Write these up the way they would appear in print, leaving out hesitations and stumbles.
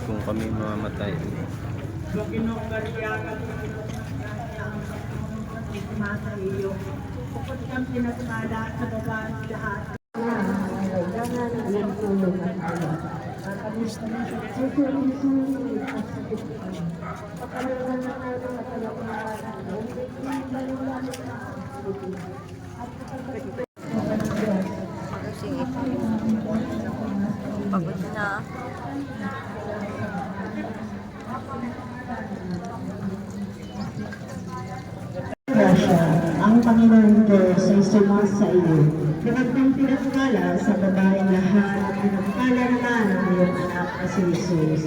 Kung kami mamamatay. Panginoong Maria, sa iyo. Bukod kang pinagmala sa babae lahat. Kailangan ng tulong at alam. Kakamusta na siya. Susulit at sakit ko. Pagkalaman na tayo at alaman na Sige. Pagod na. Grasya, ang Panginoon Diyos ay sumasa iyo. Kapag pinagkala sa babaeng lahat at pinagkala naman ang iyong anak na si Jesus.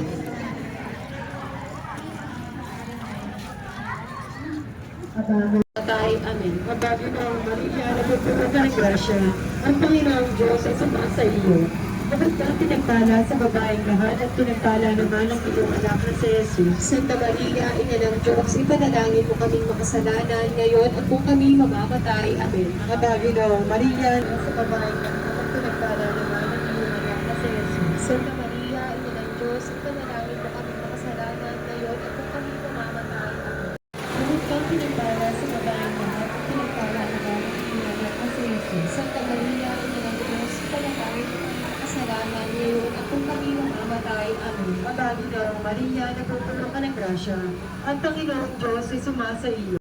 Patay, amen. Mabago na ang Maria, napagpunan ka ng grasya. Ang Panginoon Diyos ay sumasa iyo. Kapag ka pinagpala sa babaeng lahat at pinagpala naman ang iyong anak na si Jesus. Santa Maria, Ina ng Diyos, ipanalangin mo kaming makasalanan ngayon at kung kami mamamatay. Amen. Mabago na ang Maria sa babaeng lahat at pinagpala naman ang iyong anak na si Jesus. Santa Maria, Ina ng Diyos, ipanalangin mo kaming makasalanan ngayon at kung kami mamamatay. Amen. Kapag ka pinagpala sa babaeng lahat at pinagpala naman ang iyong anak na si Jesus. Santa Maria, Ina ng Diyos, ipanalangin mo kasalanan ngayon at kung kami mamamatay. Amen. Mabago na ang Maria, napagpunan ka ng grasya. Ang Panginoong Diyos ay sumasa iyo.